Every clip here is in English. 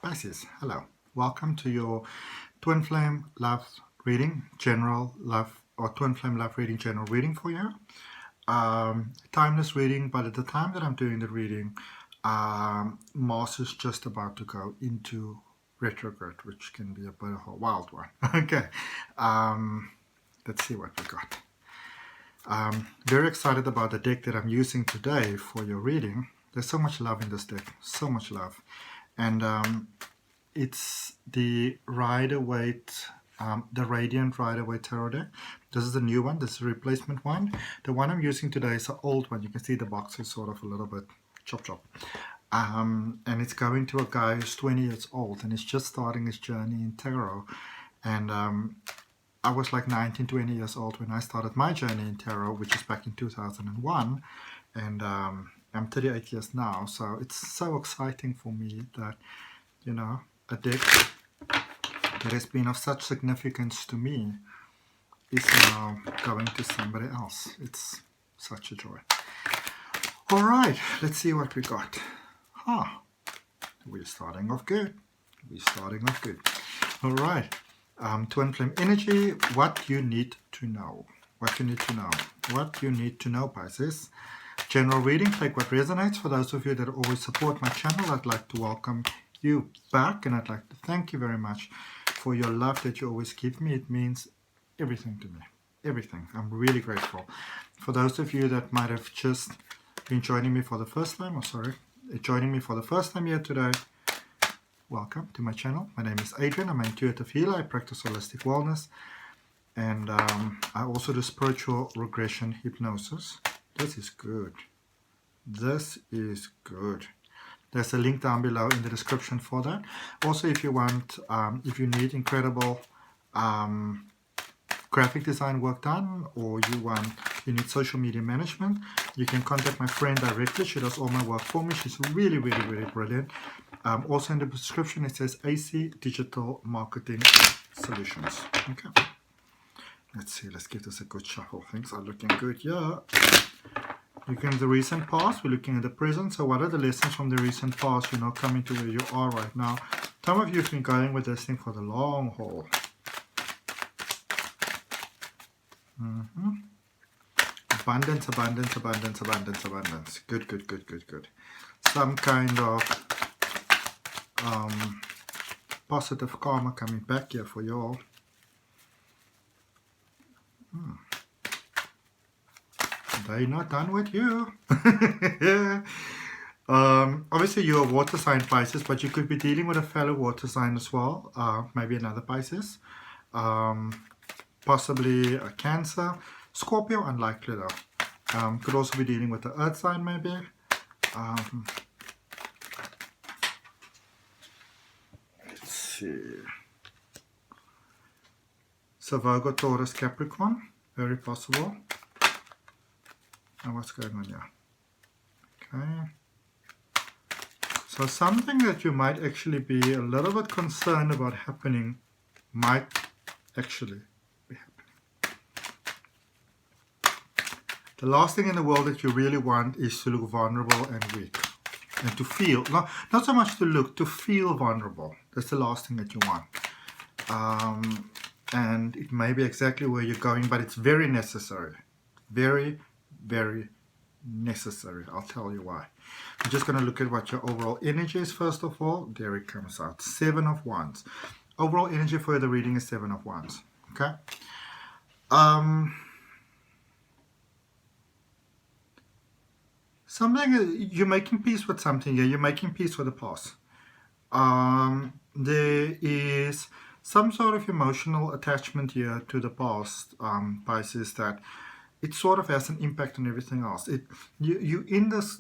Pisces, hello. Welcome to your Twin Flame Love Reading, General Love, or Twin Flame Love Reading, General Reading for you. Timeless reading, but at the time that I'm doing the reading, Mars is just about to go into retrograde, which can be a bit of a wild one. Okay, let's see what we got. Very excited about the deck that I'm using today for your reading. There's so much love in this deck, so much love. And it's the Rider-Waite, the Radiant Rider-Waite Tarot deck. This is the new one. This is a replacement one. The one I'm using today is an old one. You can see the box is sort of a little bit chop. And it's going to a guy who's 20 years old and he's just starting his journey in tarot. And I was like 19, 20 years old when I started my journey in tarot, which is back in 2001. And I'm 38 years now, so it's so exciting for me that, you know, a deck that has been of such significance to me is now going to somebody else. It's such a joy. All right, let's see what we got. We're starting off good. All right, Twin Flame energy, what you need to know. What you need to know, Pisces. General reading, take what resonates. For those of you that always support my channel, I'd like to welcome you back, and I'd like to thank you very much for your love that you always give me. It means everything to me. Everything. I'm really grateful. For those of you that might have just been joining me for the first time, joining me for the first time here today, welcome to my channel. My name is Adrian. I'm an intuitive healer. I practice holistic wellness, and I also do spiritual regression hypnosis. This is good. There's a link down below in the description for that. Also, if you want, if you need incredible graphic design work done, or you need social media management, you can contact my friend directly. She does all my work for me. She's really brilliant. Also in the description it says AC Digital Marketing Solutions. Okay. Let's see. Let's give this a good shuffle. Things are looking good. Yeah. Looking at the recent past, we're looking at the present. So what are the lessons from the recent past, coming to where you are right now? Some of you have been going with this thing for the long haul. Abundance. Good. Some kind of positive karma coming back here for you all. They're not done with you. Obviously you're a water sign, Pisces, but you could be dealing with a fellow water sign as well. Maybe another Pisces. Possibly a Cancer. Scorpio, unlikely though. Could also be dealing with the earth sign maybe. Let's see. So Virgo, Taurus, Capricorn. Very possible. And what's going on here? Okay. So something that you might actually be a little bit concerned about happening might actually be happening. The last thing in the world that you really want is to look vulnerable and weak. And to feel, not so much to look, to feel vulnerable. That's the last thing that you want. And it may be exactly where you're going, but it's very necessary. Very necessary. I'll tell you why. I'm just going to look at what your overall energy is first of all. There it comes out. 7 of Wands. Overall energy for the reading is 7 of Wands. Okay. Something, you're making peace with something here. You're making peace with the past. There is some sort of emotional attachment here to the past, Pisces, that it sort of has an impact on everything else. You're in this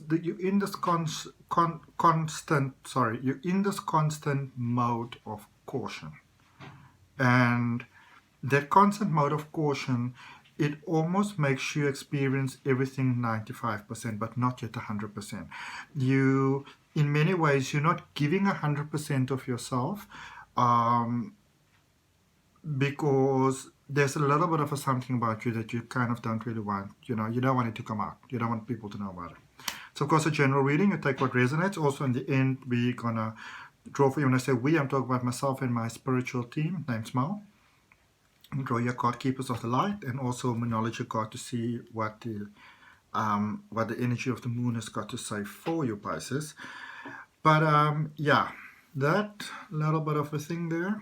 constant mode of caution, and that constant mode of caution, it almost makes you experience everything 95%, but not yet 100%. In many ways, you're not giving 100% of yourself, because there's a little bit of something about you that you kind of don't really want. You don't want it to come out. You don't want people to know about it. So, of course, a general reading, you take what resonates. Also, in the end, we're going to draw for you. When I say we, I'm talking about myself and my spiritual team named Smile. Draw your card Keepers of the Light, and also Moonology card to see what the energy of the moon has got to say for you, Pisces. But yeah, that little bit of a thing there.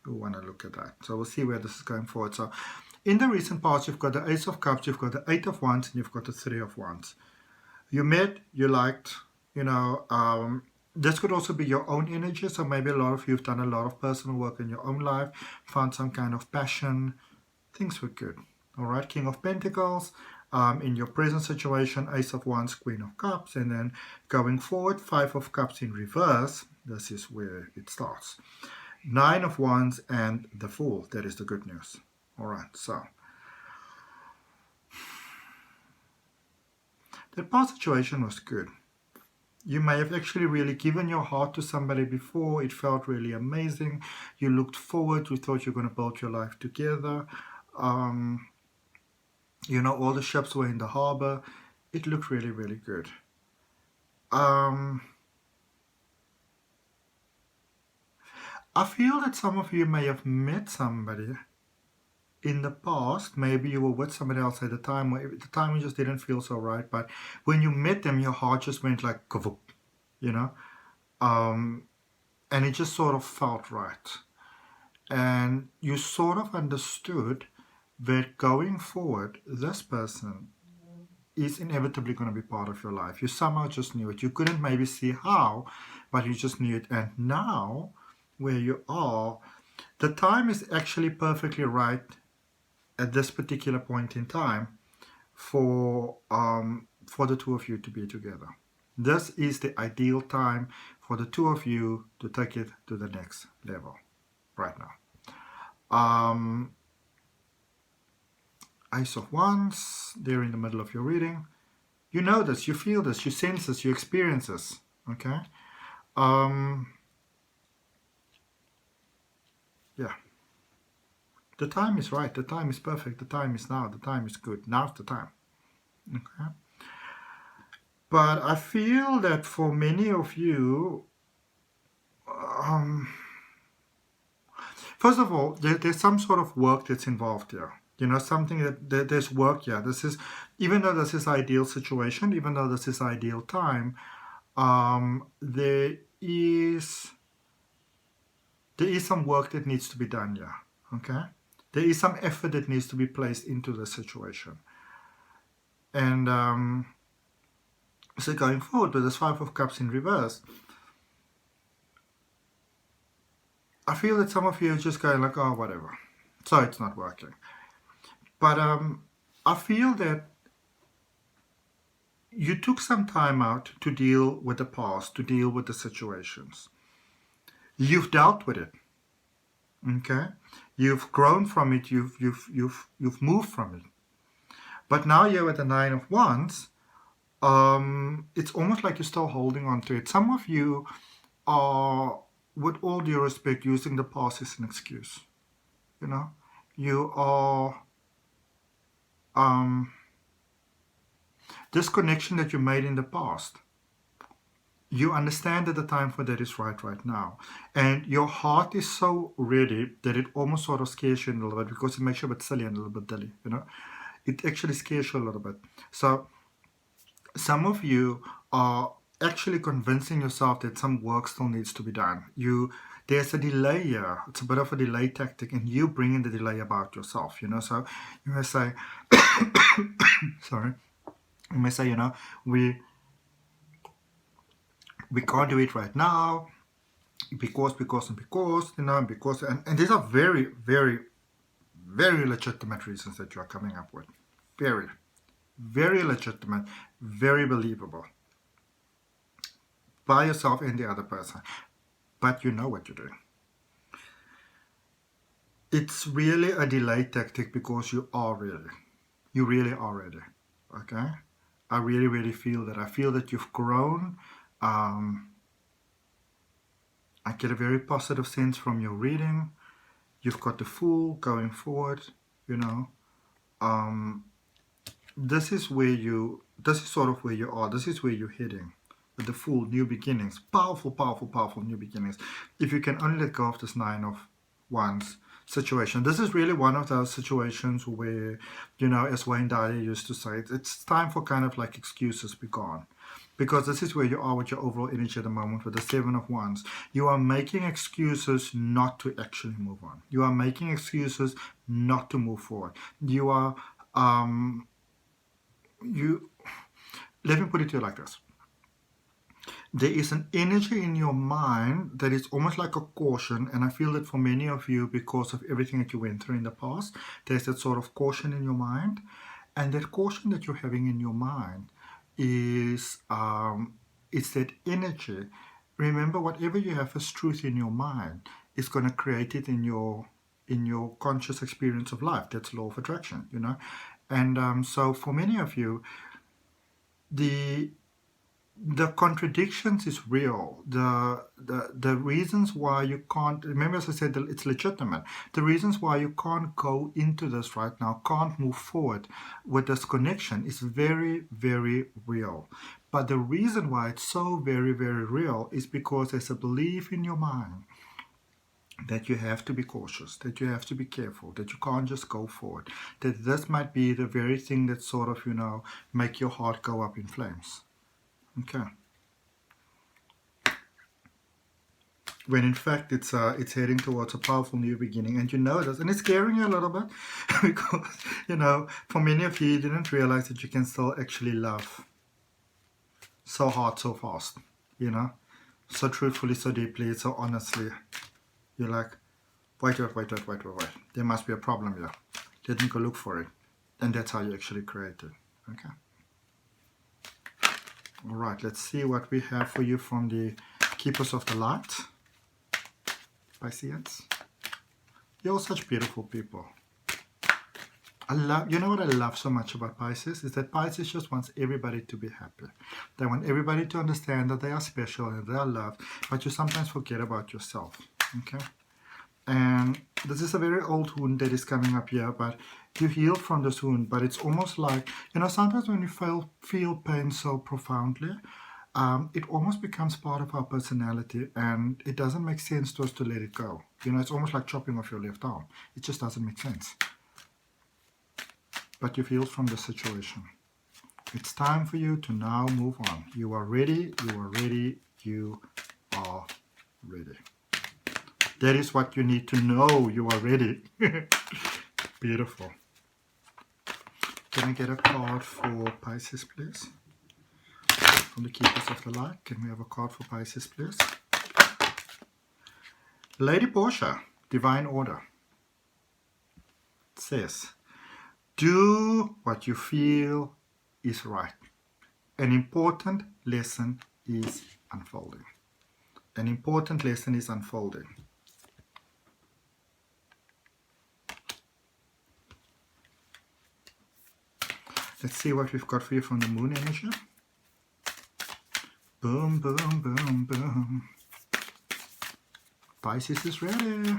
We want to look at that. So we'll see where this is going forward. So in the recent past, you've got the Ace of Cups, you've got the Eight of Wands, and you've got the Three of Wands. You met, you liked, this could also be your own energy. So maybe a lot of you have done a lot of personal work in your own life, found some kind of passion. Things were good. All right, King of Pentacles. In your present situation, Ace of Wands, Queen of Cups, and then going forward, Five of Cups in reverse. This is where it starts. Nine of Wands and the Fool. That is the good news. All right, so the past situation was good. You may have actually really given your heart to somebody before. It felt really amazing. You looked forward. You thought you were going to build your life together. All the ships were in the harbor. It looked really, really good. I feel that some of you may have met somebody in the past. Maybe you were with somebody else at the time, where the timing just didn't feel so right. But when you met them, your heart just went like, kavoop, and it just sort of felt right. And you sort of understood that going forward, this person is inevitably going to be part of your life. You somehow just knew it. You couldn't maybe see how, but you just knew it. And now, where you are, the time is actually perfectly right at this particular point in time for the two of you to be together. This is the ideal time for the two of you to take it to the next level right now. Ace of Wands, there in the middle of your reading. You know this, you feel this, you sense this, you experience this, okay? Yeah. The time is right, the time is perfect, the time is now, the time is good. Now's the time, okay? But I feel that for many of you, first of all, there's some sort of work that's involved here. Something that there's work here. This is, even though this is ideal situation, even though this is ideal time, there is some work that needs to be done here. Okay, there is some effort that needs to be placed into the situation. And so going forward with this Five of Cups in reverse, I feel that some of you are just going like, oh, whatever. So it's not working. But I feel that you took some time out to deal with the past, to deal with the situations. You've dealt with it. Okay? You've grown from it, you've moved from it. But now you're at the Nine of Wands. It's almost like you're still holding on to it. Some of you are, with all due respect, using the past as an excuse. You are this connection that you made in the past, you understand that the time for that is right now, and your heart is so ready that it almost sort of scares you a little bit, because it makes you a bit silly and a little bit dilly. It actually scares you a little bit. So some of you are actually convincing yourself that some work still needs to be done. There's a delay here. It's a bit of a delay tactic, and you bring in the delay about yourself, So you may say, sorry, you may say, we can't do it right now because, and these are very, very, very legitimate reasons that you are coming up with. Very, very legitimate, very believable by yourself and the other person. But you know what you're doing. It's really a delay tactic because you really are ready. Okay? I really, really feel that. I feel that you've grown. I get a very positive sense from your reading. You've got the Fool going forward, This is sort of where you are. This is where you're heading. the Fool, new beginnings, powerful, powerful, powerful new beginnings. If you can only let go of this Nine of Wands situation. This is really one of those situations where, you know, as Wayne Dyer used to say, it's time for kind of like excuses be gone. Because this is where you are with your overall energy at the moment with the Seven of Wands. You are making excuses not to actually move on. You are making excuses not to move forward. You are, let me put it to you like this. There is an energy in your mind that is almost like a caution, and I feel that for many of you, because of everything that you went through in the past, there's that sort of caution in your mind, and that caution that you're having in your mind is it's that energy. Remember, whatever you have as truth in your mind is going to create it in your conscious experience of life. That's law of attraction, you know. And so for many of you, the contradictions is real. The reasons why you can't, remember as I said, it's legitimate. The reasons why you can't go into this right now, can't move forward with this connection is very, very real. But the reason why it's so very, very real is because there's a belief in your mind that you have to be cautious, that you have to be careful, that you can't just go forward, that this might be the very thing that sort of, you know, make your heart go up in flames. Okay. When in fact it's heading towards a powerful new beginning, and you know this, and it's scaring you a little bit because, you know, for many of you, you didn't realize that you can still actually love so hard, so fast, you know, so truthfully, so deeply, so honestly. You're like, wait. There must be a problem here. Let me go look for it, and that's how you actually create it. Okay. All right, let's see what we have for you from the Keepers of the Light, Pisces. You're such beautiful people. You know what I love so much about Pisces is that Pisces just wants everybody to be happy. They want everybody to understand that they are special and they are loved, but you sometimes forget about yourself. Okay. And this is a very old wound that is coming up here, but you heal from this wound. But it's almost like, you know, sometimes when you feel pain so profoundly, it almost becomes part of our personality, and it doesn't make sense to us to let it go. You know, it's almost like chopping off your left arm. It just doesn't make sense. But you heal from the situation. It's time for you to now move on. You are ready, you are ready, you are ready. That is what you need to know. You are ready. Beautiful. Can I get a card for Pisces, please? From the Keepers of the Light. Can we have a card for Pisces, please? Lady Portia, Divine Order. It says, do what you feel is right. An important lesson is unfolding. An important lesson is unfolding. Let's see what we've got for you from the Moon energy. Boom, boom, boom, boom. Pisces is ready.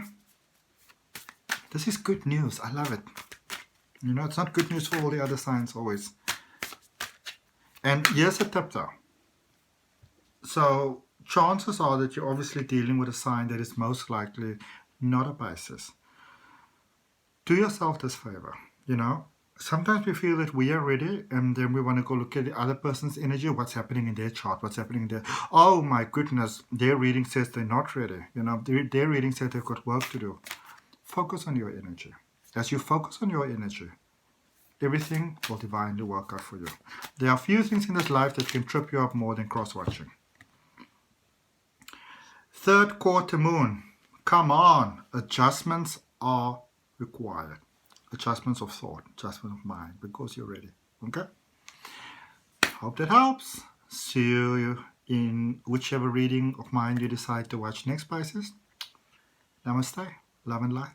This is good news. I love it. You know, it's not good news for all the other signs always. And here's a tip though. So chances are that you're obviously dealing with a sign that is most likely not a Pisces. Do yourself this favor, you know. Sometimes we feel that we are ready, and then we want to go look at the other person's energy, what's happening in their chart, what's happening in their... Oh my goodness, their reading says they're not ready. You know, their reading says they've got work to do. Focus on your energy. As you focus on your energy, everything will divinely work out for you. There are few things in this life that can trip you up more than cross-watching. Third quarter moon. Come on. Adjustments are required. Adjustments of thought, adjustment of mind, because you're ready. Okay? Hope that helps. See you in whichever reading of mine you decide to watch next, Pisces. Namaste. Love and light.